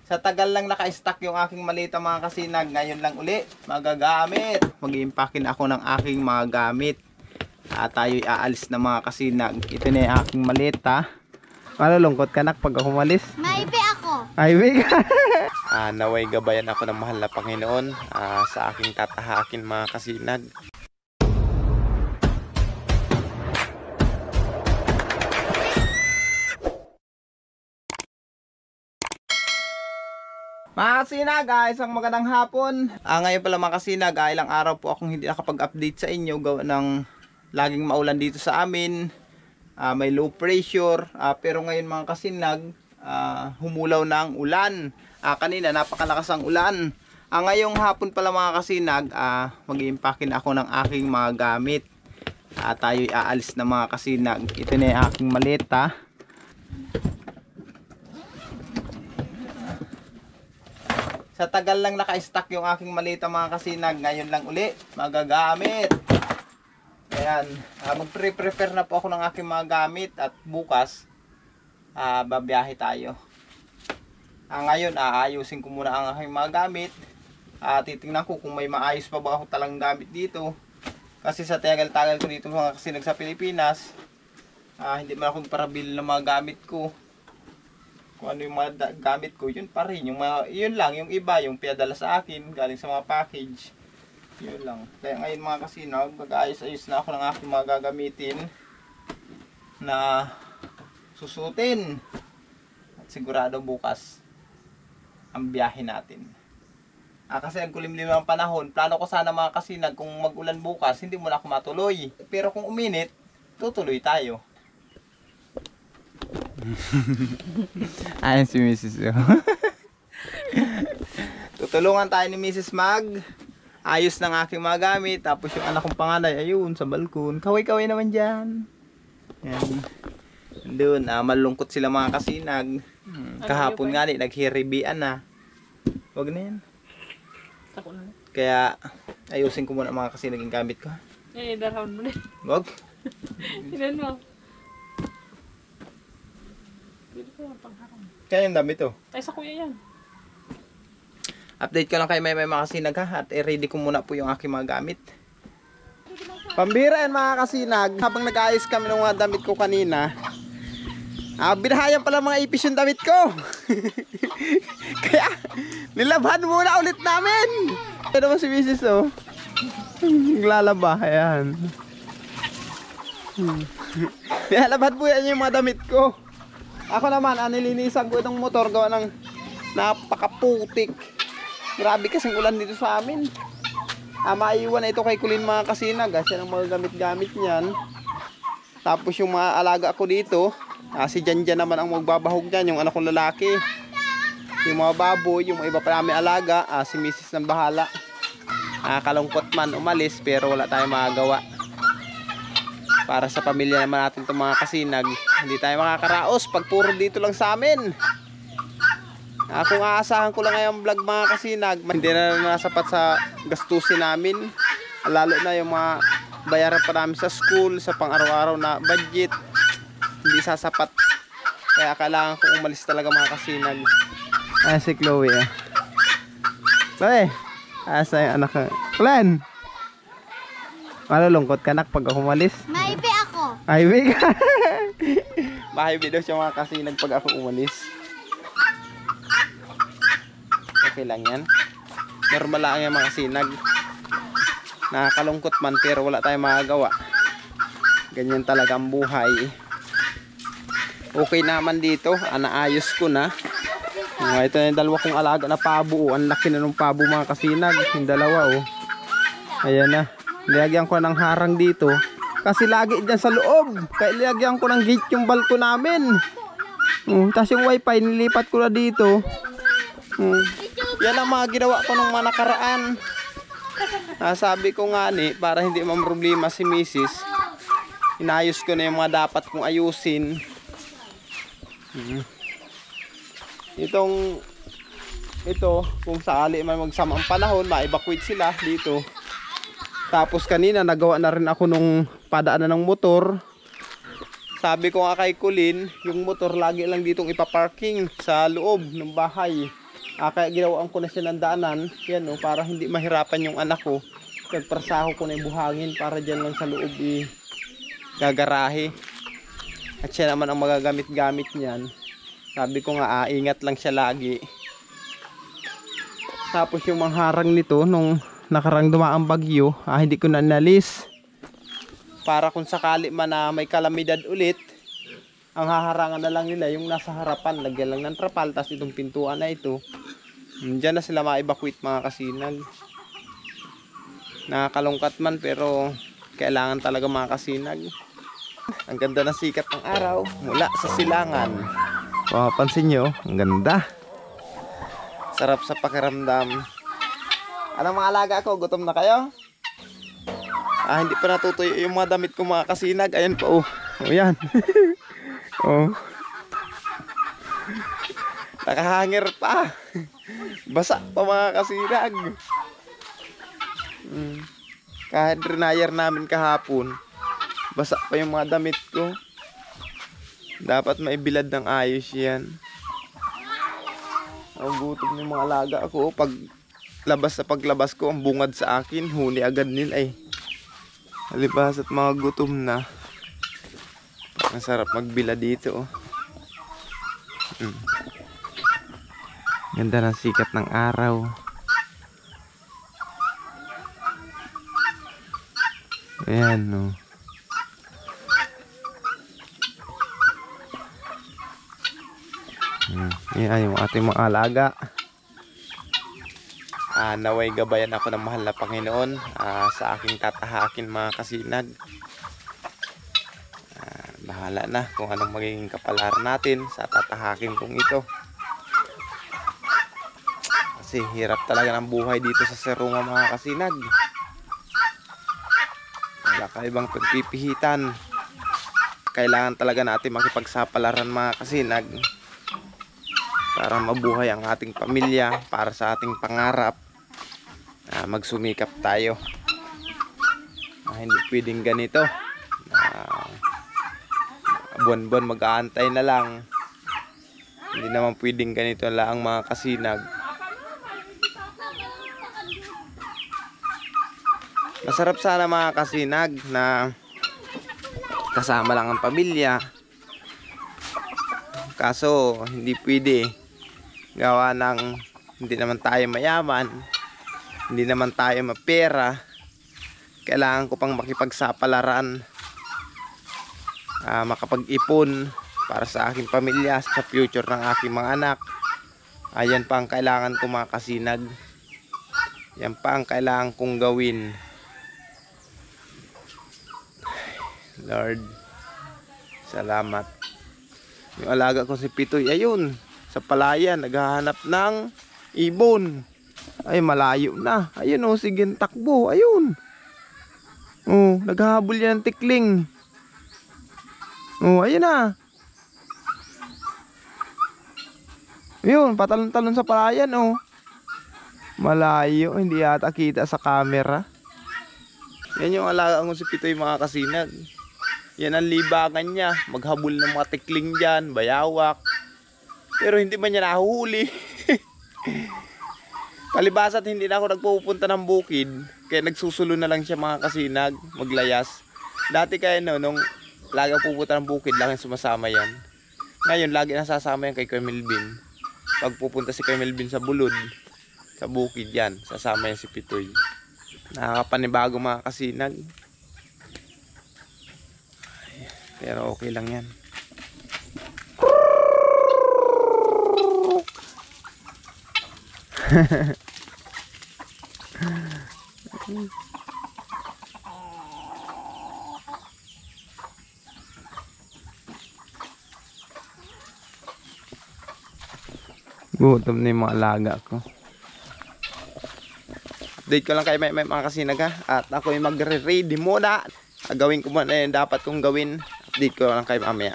Sa tagal lang naka-stack yung aking malita mga kasinag, ngayon lang uli magagamit. Mag-iimpakin ako ng aking mga gamit. Tayo'y aalis na mga kasinag. Ito na yung aking malita. Malulungkot ka nak pag ako umalis? Maybe ako. Ay, ka. Naway gabayan ako ng mahal na Panginoon sa aking tatahakin mga kasinag. Mga kasinag, isang magandang hapon. Ngayon pala mga kasinag, ilang araw po akong hindi nakapag-update sa inyo gawa ng laging maulan dito sa amin. May low pressure, pero ngayon mga kasinag, humulaw na ang ulan. Kanina napakalakas ang ulan. Ngayong hapon pala mga kasinag, mag-iimpakin ako ng aking mga gamit. Tayo'y aalis na mga kasinag. Ito na yung aking maleta. Sa tagal lang naka-stack yung aking malita mga kasinag, ngayon lang uli magagamit. Ayan, mag-prepare na po ako ng aking mga gamit at bukas babiyahe tayo. Ngayon aayusin ko muna ang aking mga gamit. Titingnan ko kung may maayos pa ba ako talang gamit dito. Kasi sa tagal-tagal ko dito mga kasinag sa Pilipinas, hindi man ako parabil ng mga gamit ko. Kung ano yung mga gamit ko, yun pa rin. Yun lang, yung iba, yung pinadala sa akin, galing sa mga package. Yun lang. Kaya ngayon mga kasinag, mag-ayos-ayos na ako ng aking mga gagamitin na susutin. At sigurado bukas ang biyahe natin. Kasi nagkulimlim ang panahon, plano ko sana mga kasinag, kung mag-ulan bukas, hindi mo na ako matuloy. Pero kung uminit, tutuloy tayo. Ayan si Mrs. Tutulungan tayo ni Mrs. Mag ayos ng aking mga gamit. Tapos yung anak kong panganay ayun sa balkon. Kaway-kaway naman dyan. Ayan. Doon malungkot sila mga kasinag. Kahapon nga naghiribian na. Wag na yan. Kaya ayusin ko muna mga kasinag yung gamit ko. Darahon mo na. Wag. Ilan mo? Kaya yung dami to. Ay, sa kuya yan. Update ko lang kay may mga kasinag ha. At i-ready ko muna po yung aking mga gamit. Pambira yan mga kasinag. Habang nag-ayos kami ng mga damit ko kanina, binahayan pala mga ipis yung damit ko. Kaya nilabhan muna ulit namin. Ito naman si Mrs. oh. Naglalaba. Ayan. Nilalabhan po yan yung mga damit ko. Ako naman, nilinisan ko itong motor gawa ng napakaputik. Grabe kasing ulan dito sa amin. Maiwan na ito kay Kulin mga kasinag. Siya ang mga gamit-gamit niyan. Tapos yung mga alaga ko dito, si Janjan naman ang magbabahog dyan, yung anak kong lalaki. Yung mga baboy, yung iba pa namin alaga, si Mrs. ng bahala. Kalungkot man umalis pero wala tayong magagawa. Para sa pamilya naman natin itong mga kasinag, hindi tayo makakaraos pag puro dito lang sa amin. Kung aasahan ko lang ngayong vlog mga kasinag, hindi na nasapat sa gastusin namin. Lalo na yung mga bayaran pa namin sa school, sa pang-araw-araw na budget, hindi sasapat. Kaya kailangan kong umalis talaga mga kasinag. Si Chloe Chloe, asa yung anak ka? Plan! Malulungkot ka nak pag ako umalis? Maybe ako. Ay, ka. Mahibi daw siya mga kasinag pag ako umalis. Okay lang yan. Normal lang yan mga kasinag. Nakakalungkot man pero wala tayong magagawa. Ganyan talaga ang buhay. Okay naman dito. Naayos ko na. Ito na yung dalawa kong alaga na pabo. Ang laki na ng pabo mga kasinag. Yung dalawa oh. Ayan na. Nilagyan ko ng harang dito kasi lagi dyan sa loob. Kaya nilagyan ko ng gate yung balko namin. Tapos yung wifi nilipat ko na dito. Yan ang mga ginawa ko nung mga nakaraan. Sabi ko nga para hindi problema si Mrs. Inayos ko na yung mga dapat kong ayusin. Ito kung sakali may magsama ang panahon, ma-evacuate sila dito. Tapos kanina nagawa na rin ako nung padaanan ng motor. Sabi ko nga kay Kulin, yung motor lagi lang ditong ipaparking sa loob ng bahay. Kaya ginawaan ko na siya ng daanan. Yan o, para hindi mahirapan yung anak ko. Nagprasaho ko na yung buhangin para dyan lang sa loob gagarahe. At siya naman ang magagamit-gamit niyan. Sabi ko nga, ingat lang siya lagi. Tapos yung mga harang nito, nung nakarang dumaang bagyo, hindi ko na nalis. Para kung sakali man na may kalamidad ulit, ang haharangan na lang nila yung nasa harapan. Lagyan lang ng trapal, tapos itong pintuan na ito. Diyan na sila ma-evacuate mga kasinag. Nakakalungkat man pero kailangan talaga mga kasinag. Ang ganda ng sikat ng araw mula sa silangan. Mapapansin nyo, ang ganda. Sarap sa pakiramdam. Anong mga alaga ko? Gutom na kayo? Hindi pa natutuyo yung mga damit ko mga kasinag. Ayan po. Oh, yan. Oh. Nakahanger pa. Basa pa mga kasinag. Kahit dryer namin kahapon, basa pa yung mga damit ko. Dapat maibilad ng ayos yan. Ang gutom ng mga alaga ako. Pag paglabas ko, ang bungad sa akin, huni agad nila eh. Halibas at mga gutom na. Ang sarap magbila dito. Ganda ng sikat ng araw. Ayan no. Ayan yung ating mga alaga. Naway gabayan ako ng mahal na Panginoon sa aking tatahakin mga kasinag. Bahala na kung anong magiging kapalaran natin sa tatahakin kong ito. Kasi hirap talaga ng buhay dito sa Serunga mga kasinag. Wala ka ibang pagpipihitan. Kailangan talaga natin makipagsapalaran mga kasinag para mabuhay ang ating pamilya, para sa ating pangarap. Magsumikap tayo. Hindi pwedeng ganito. Buwan-buwan mag-aantay na lang. Hindi naman pwedeng ganito lang mga kasinag. Masarap sana mga kasinag na kasama lang ang pamilya. Kaso hindi pwede. Gawa ng hindi naman tayo mayaman. Hindi naman tayo mapera. Kailangan ko pang makipagsapalaran. Makapag-ipon para sa aking pamilya, sa future ng aking mga anak. Ayan pa ang kailangan ko mga kasinag. Yan pa ang kailangan kong gawin. Lord, salamat. Yung alaga ko si Pitoy, ayun, sa palayan, naghahanap ng ibon. Ay, malayo na. Ayun o, sige, takbo, ayun. Oh, naghahabol yan ng tikling. Oh, ayun na. Ayun, patalon-talon sa palayan, oh. Malayo, hindi yata kita sa camera. Yan yung alaga ko si Pitoy mga kasinag. Yan ang libangan niya. Maghabol ng mga tikling dyan, bayawak. Pero hindi man niya nahuhuli. Palibasat hindi na ako nagpupunta ng bukid. Kaya nagsusulo na lang siya mga kasinag, maglayas. Dati kaya nung lagi pupunta ng bukid, lagi sumasama yan. Ngayon, lagi nasasama yan kay Kuya Melvin. Pag pupunta si Kuya Melvin sa bulod, sa bukid yan, sasama yan si Pitoy. Nakakapanibago mga kasinag. Pero okay lang yan. Gutom na yung mga alaga ko. Update ko lang kayo may mga kasinag ha. At ako yung magre-ready muna. Gawin ko muna yung dapat kong gawin. Update ko lang kayo mamaya.